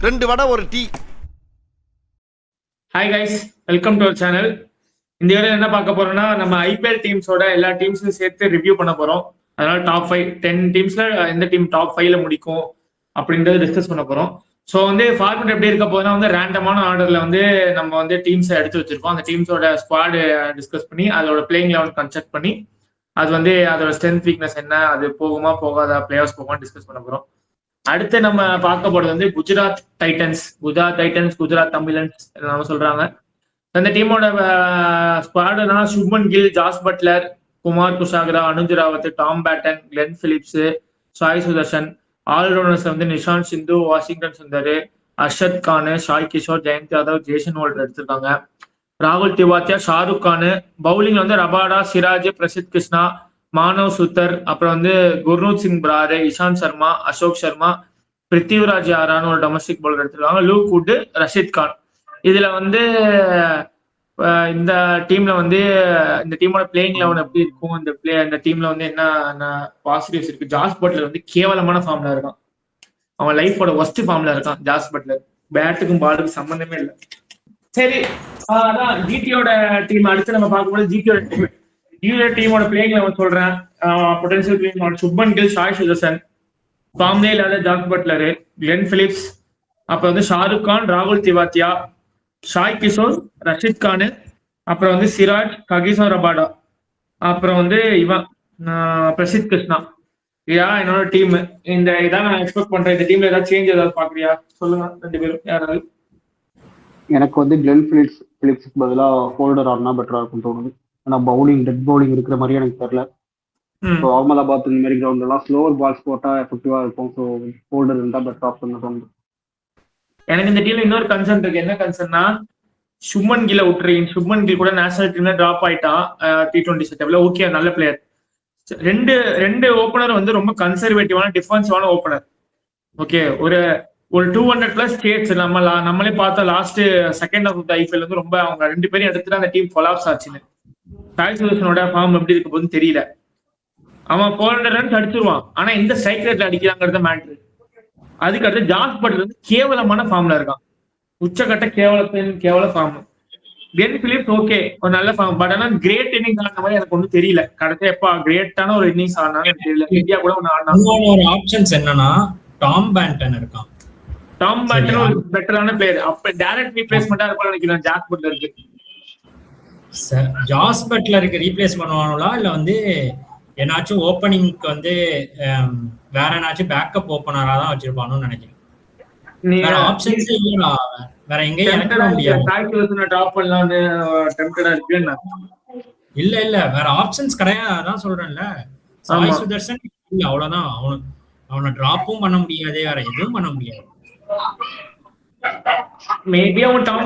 2 வடை ஒரு tea. Hi guys, welcome to our channel. இந்த video என்ன பார்க்க போறோம்னா, நம்ம ஐபிஎல் டீம்ஸோட எல்லா டீம்ஸையும் சேர்த்து ரிவ்யூ பண்ண போறோம். அதனால டாப் 5 10 டீம்ஸ்ல எந்த டீம் டாப் 5ல முடிக்கும் அப்படின்றத டிஸ்கஸ் பண்ண போறோம். ஸோ ஃபார்மேட் எப்படி இருக்க போதுன்னா ரேண்டமான ஆர்டர்ல நம்ம டீம்ஸை எடுத்து வச்சிருக்கோம். அந்த டீம்ஸோட ஸ்குவாடு டிஸ்கஸ் பண்ணி அதோட பிளேயிங் லெவன் கன்ஸ்ட்ரக்ட் பண்ணி அது அதோட ஸ்ட்ரென்த் வீக்னஸ் என்ன, அது போகுமா போகாதா, பிளேயர்ஸ் போகுமா டிஸ்கஸ் பண்ண போறோம். அடுத்து நம்ம பார்க்க போறது குஜராத் டைட்டன்ஸ், குஜராத் தமிழன்ஸ் நம்ம சொல்றாங்க. அந்த டீமோட ஸ்குவாடுனா Shubman Gill, Jos Buttler, Kumar Kushagra, Anuj Rawat, Tom Patton, Glenn Phillips, Sai Sudharsan. Allrounders Nishant Sindhu, Washington Sundar, Arshad Khan, Sai Kishore, Jayant Yadav, Jason Holder எடுத்திருக்காங்க. ராகுல் திவாத்தியா, ஷாருக் கான். பவுலிங் ரபாடா, சிராஜ், பிரசித் கிருஷ்ணா, மானவ் சுத்தர், அப்புறம் குர்னூத் சிங் பிரார், இஷாந்த் சர்மா, அசோக் சர்மா, பிருத்திவிராஜ் யாரான்னு ஒரு டொமஸ்டிக் பவுலர் எடுத்திருக்காங்க. Luke Wood, Rashid Khan. இதுல இந்த டீம்ல இந்த டீமோட பிளேயிங் லெவன் எப்படி இருக்கும், இந்த டீம்ல என்ன பாசிட்டிவ்ஸ் இருக்கு. ஜாஸ் பட்லர் கேவலமான ஃபார்ம்ல இருக்கான். அவன் லைஃபோட ஒஸ்ட் ஃபார்ம்ல இருக்கான் ஜாஸ் பட்லர். பேட்டுக்கும் பாலுக்கும் சம்பந்தமே இல்லை. சரி, அதான் ஜிடியோட டீம். அடுத்து நம்ம பார்க்கும்போது ஜிடியோட டீமோட பிளேயிங் லெவன் சொல்றேன். Potential playing eleven: Shubman Gill, Sai Sudharsan, பாம்லே இல்லாத ஜாஸ் பட்லர், கிளென் பிலிப்ஸ், அப்புறம் ஷாருக் கான், ராகுல் திவாத்தியா, ஷாய் கிஷோர், ரஷித் கான், அப்புறம் சிராஜ், ககிசோ ரபாடா, அப்புறம் இவன் பிரசித் கிருஷ்ணா. இதான் என்னோட டீம். இதான் நான் எக்ஸ்பெக்ட் பண்றேன். இந்த டீம்ல ஏதாவது சேஞ்ச் ஏதாவது பாக்குறியா? சொல்லுங்க ரெண்டு பேரும் யாராவது. எனக்கு கிளென் பிலிப்ஸ்க்கு பதிலாக ஹோல்டர் ஆடினா பெட்டரா இருக்கும்னு தோணுது. ஏன்னா டெட் பவுலிங் இருக்கிற மாதிரி எனக்கு தெரியல. ஸோ அகமதாபாத் இந்த மாதிரி கிரவுண்ட் எல்லாம் ஸ்லோவர் பால்ஸ் போட்டா எஃபெக்டிவா இருக்கும். ஸோ ஹோல்டர் இருந்தா பெட்டர் ஆப்ஷன் தோணுது. எனக்கு இந்த டீம்ல இன்னொரு கன்சர்ன் இருக்கு. என்ன கன்சர்ன்னா, சுப்மன் கில்ல விட்டுறீங்க. சுப்மன் கில் கூட நேஷனல் டீம்ல டிராப் ஆயிட்டான் T20 செட்டப்ல. ஓகே, நல்ல பிளேயர். ரெண்டு ஓப்பனர் ரொம்ப கன்சர்வேட்டிவான டிஃபென்சிவான ஓப்பனர். ஓகே, ஒரு 200+ ஸ்டேட்ஸ் நம்மளே பார்த்தா லாஸ்ட் செகண்ட் ஆஃப் ஐபிஎல் ரொம்ப அவங்க 2 பேரும் எடுத்துட்டு அந்த டீம் கொலாப்ஸ் ஆச்சுன்னு. சாய் சுதர்ஷனோட ஃபார்ம் எப்படி இருக்க போதுன்னு தெரியல. அவன் 400 ரன்ஸ் அடிச்சிருவான், ஆனா இந்த ஸ்ட்ரைக் ரேட்ல அடிக்கிறாங்கிறது மேட்ரு. அதுக்கு அடுத்து ஜாஸ் பட்லர் கேவலமான ஃபார்ம்ல இருக்கான். உச்சகட்ட கேவல ஃபார்ம். கிளென் பிலிப்ஸ் ஓகே, ஒரு நல்ல ஃபார்ம். பட் ஆனா கிரேட் இன்னிங்ஸ் ஆன மாதிரி எனக்கு ஒன்றும் தெரியல. கடைசியா எப்ப கிரேட்டான ஒரு இன்னிங்ஸ் ஆனாலும் எனக்கு தெரியல. இந்தியா கூட ஒன்னு ஆனா ஒரு ஆப்ஷன்ஸ் என்னன்னா டாம் பேட்டன் இருக்கான். டாம் பேட்டன் ஒரு பெட்டரான பிளேயர். அப்ப டைரக்ட் ரீப்ளேஸ்மெண்டா இருப்பான்னு நினைக்கிறேன் ஜாஸ் பட்லருக்கு. ஜாஸ் பட்லருக்கு ரீப்ளேஸ் பண்ணுவாங்களா இல்ல என்னாச்சும் ஓப்பனிங்க்கு வேற என்னாச்சும் பேக்கப் ஓப்பனரா தான் வச்சிருப்பானு நினைக்கிறேன். வேற ஆப்ஷன்ஸ் இல்லடா. வேற எங்கேயும் இறக்க முடியாது. டாப் பண்ணலாம்னு டெம்ப்டடா இருக்கு. இல்ல வேற ஆப்ஷன்ஸ் கிடையாது. அதான் சொல்றேன்ல, சாய் சுதர்ஷன் அவ்வளவுதான். அவனை டிராப்பும் பண்ண முடியாது, வேற எதுவும் பண்ண முடியாது. மேபி அவன் டாம்